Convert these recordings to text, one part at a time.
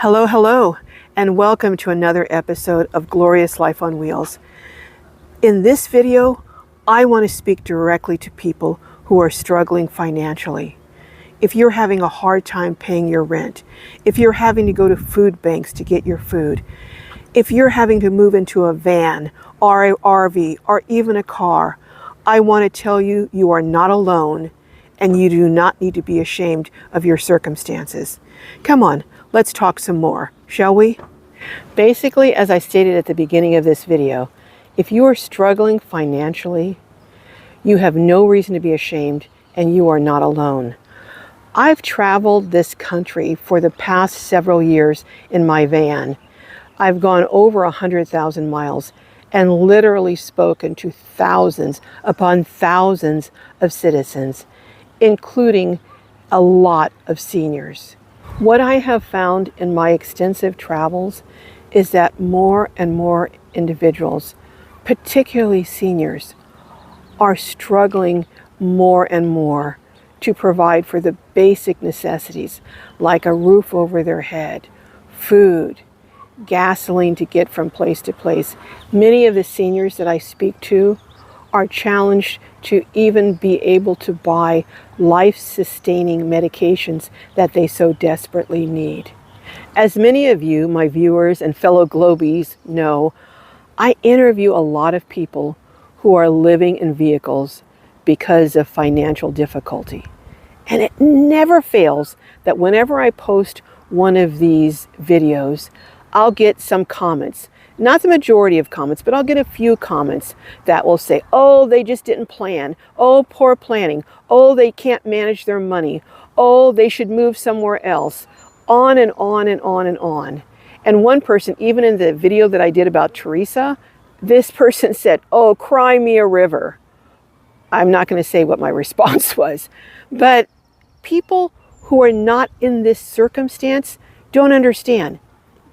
Hello, hello, and welcome to another episode of Glorious Life on Wheels. In this video, I want to speak directly to people who are struggling financially. If you're having a hard time paying your rent, if you're having to go to food banks to get your food, if you're having to move into a van or a RV or even a car, I want to tell you, you are not alone and you do not need to be ashamed of your circumstances. Come on, let's talk some more, shall we? Basically, as I stated at the beginning of this video, if you are struggling financially, you have no reason to be ashamed and you are not alone. I've traveled this country for the past several years in my van. I've gone over 100,000 miles and literally spoken to thousands upon thousands of citizens, including a lot of seniors. What I have found in my extensive travels is that more and more individuals, particularly seniors, are struggling more and more to provide for the basic necessities like a roof over their head, food, gasoline to get from place to place. Many of the seniors that I speak to are challenged to even be able to buy life-sustaining medications that they so desperately need. As many of you, my viewers and fellow Globies, know, I interview a lot of people who are living in vehicles because of financial difficulty. And it never fails that whenever I post one of these videos, I'll get some comments. Not the majority of comments, but I'll get a few comments that will say, oh, they just didn't plan. Oh, poor planning. Oh, they can't manage their money. Oh, they should move somewhere else. On and on and on and on. And one person, even in the video that I did about Teresa, this person said, oh, cry me a river. I'm not going to say what my response was, but people who are not in this circumstance don't understand.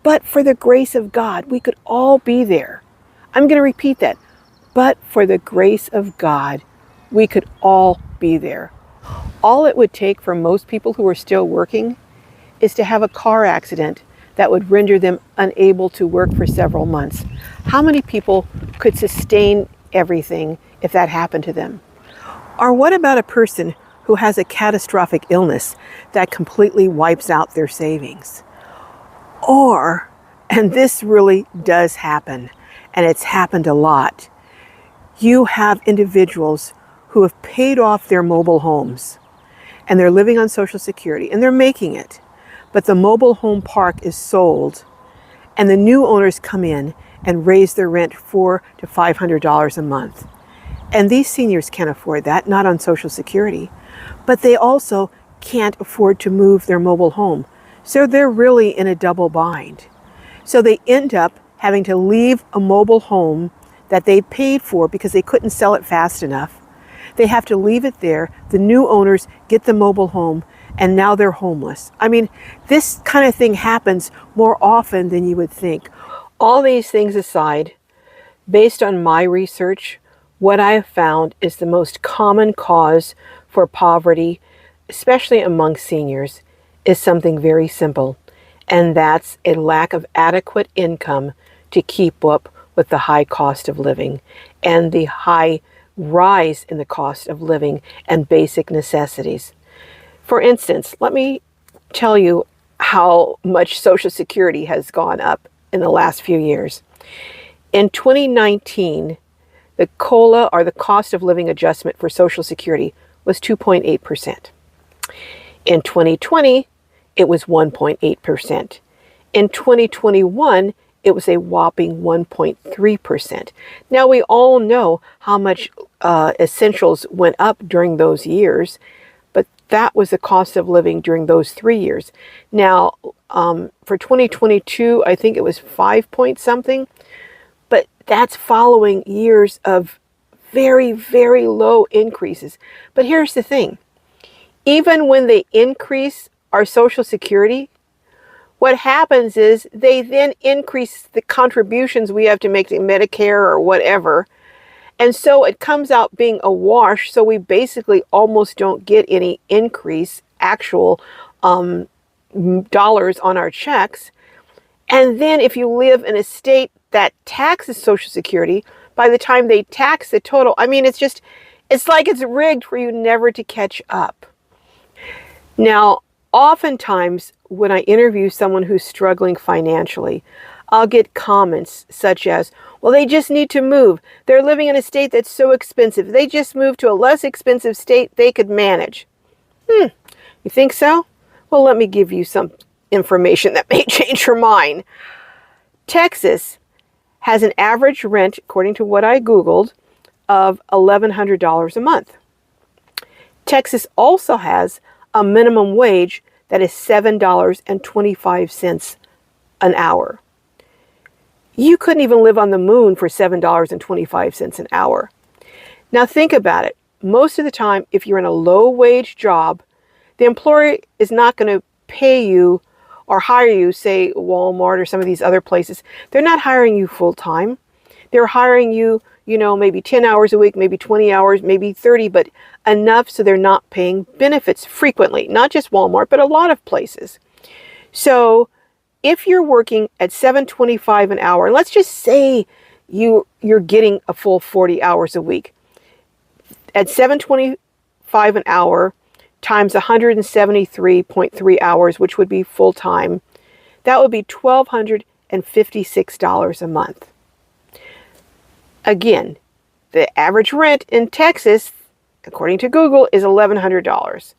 But for the grace of God, we could all be there. I'm going to repeat that. But for the grace of God, we could all be there. All it would take for most people who are still working is to have a car accident that would render them unable to work for several months. How many people could sustain everything if that happened to them? Or what about a person who has a catastrophic illness that completely wipes out their savings? Or, and this really does happen, and it's happened a lot, you have individuals who have paid off their mobile homes and they're living on Social Security and they're making it, but the mobile home park is sold and the new owners come in and raise their rent $400 to $500 a month. And these seniors can't afford that, not on Social Security, but they also can't afford to move their mobile home. So they're really in a double bind. So they end up having to leave a mobile home that they paid for because they couldn't sell it fast enough. They have to leave it there. The new owners get the mobile home and now they're homeless. I mean, this kind of thing happens more often than you would think. All these things aside, based on my research, what I have found is the most common cause for poverty, especially among seniors, is something very simple, and that's a lack of adequate income to keep up with the high cost of living and the high rise in the cost of living and basic necessities. For instance, let me tell you how much Social Security has gone up in the last few years. In 2019, the COLA, or the cost of living adjustment for Social Security, was 2.8%. In 2020, it was 1.8%. In 2021, it was a whopping 1.3%. Now, we all know how much essentials went up during those years, but that was the cost of living during those 3 years. Now, for 2022, I think it was 5 point something, but that's following years of very, very low increases. But here's the thing. Even when they increase our Social Security, what happens is they then increase the contributions we have to make to Medicare or whatever. And so it comes out being a wash. So we basically almost don't get any increase, actual dollars on our checks. And then if you live in a state that taxes Social Security, by the time they tax the total, I mean, it's like it's rigged for you never to catch up. Now, oftentimes when I interview someone who's struggling financially, I'll get comments such as, well, they just need to move. They're living in a state that's so expensive. They just moved to a less expensive state they could manage. You think so? Well, let me give you some information that may change your mind. Texas has an average rent, according to what I Googled, of $1,100 a month. Texas also has a minimum wage that is $7.25 an hour. You couldn't even live on the moon for $7.25 an hour. Now think about it. Most of the time, if you're in a low-wage job, the employer is not going to pay you or hire you, say Walmart or some of these other places. They're not hiring you full-time. They're hiring you, maybe 10 hours a week, maybe 20 hours, maybe 30, but enough so they're not paying benefits frequently. Not just Walmart, but a lot of places. So if you're working at $7.25 an hour, and let's just say you're getting a full 40 hours a week, at $7.25 an hour times 173.3 hours, which would be full time, that would be $1,256 a month. Again, the average rent in Texas, according to Google, is $1,100,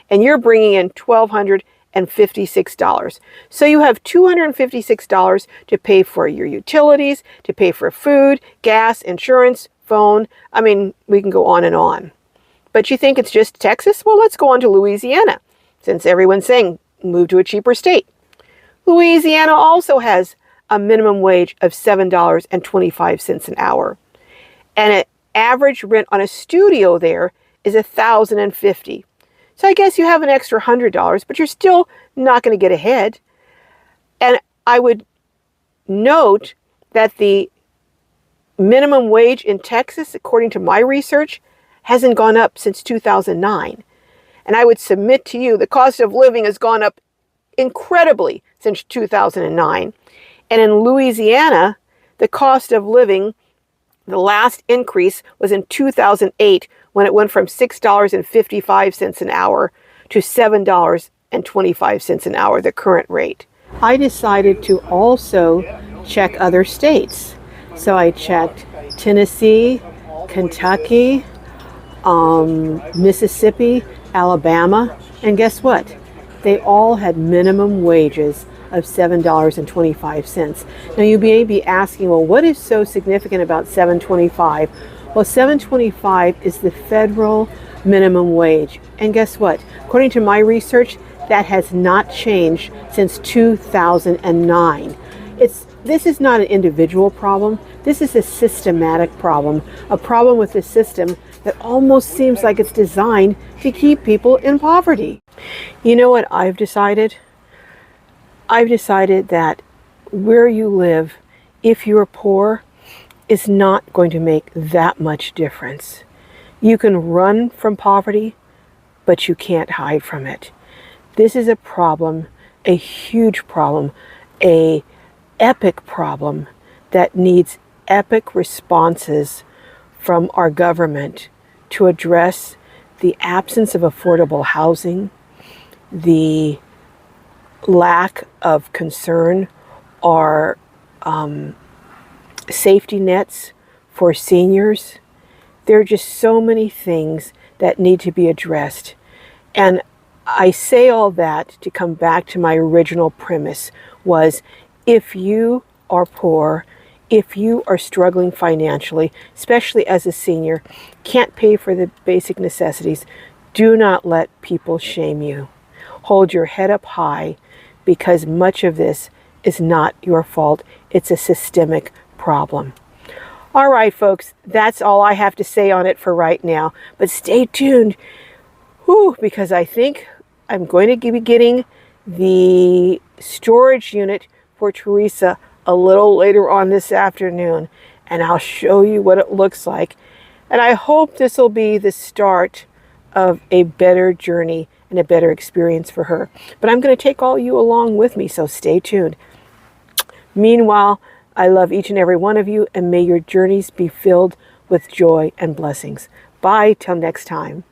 and you're bringing in $1,256. So you have $256 to pay for your utilities, to pay for food, gas, insurance, phone. I mean, we can go on and on. But you think it's just Texas? Well, let's go on to Louisiana, since everyone's saying move to a cheaper state. Louisiana also has a minimum wage of $7.25 an hour. And an average rent on a studio there is $1,050. So I guess you have an extra $100, but you're still not going to get ahead. And I would note that the minimum wage in Texas, according to my research, hasn't gone up since 2009. And I would submit to you the cost of living has gone up incredibly since 2009. And in Louisiana, the cost of living, the last increase was in 2008 when it went from $6.55 an hour to $7.25 an hour, the current rate. I decided to also check other states. So I checked Tennessee, Kentucky, Mississippi, Alabama, and guess what? They all had minimum wages of $7.25. Now you may be asking, well, what is so significant about $7.25? Well, $7.25 is the federal minimum wage. And guess what? According to my research, that has not changed since 2009. This is not an individual problem. This is a systematic problem, a problem with the system that almost seems like it's designed to keep people in poverty. You know what I've decided? I've decided that where you live, if you're poor, is not going to make that much difference. You can run from poverty, but you can't hide from it. This is a problem, a huge problem, an epic problem that needs epic responses from our government to address the absence of affordable housing, the lack of concern or safety nets for seniors. There are just so many things that need to be addressed. And I say all that to come back to my original premise was, if you are poor, if you are struggling financially, especially as a senior, can't pay for the basic necessities, do not let people shame you. Hold your head up high, because much of this is not your fault. It's a systemic problem. All right, folks, that's all I have to say on it for right now. But stay tuned, because I think I'm going to be getting the storage unit for Teresa a little later on this afternoon, and I'll show you what it looks like. And I hope this will be the start of a better journey and a better experience for her. But I'm going to take all you along with me, so stay tuned. Meanwhile, I love each and every one of you, and may your journeys be filled with joy and blessings. Bye till next time.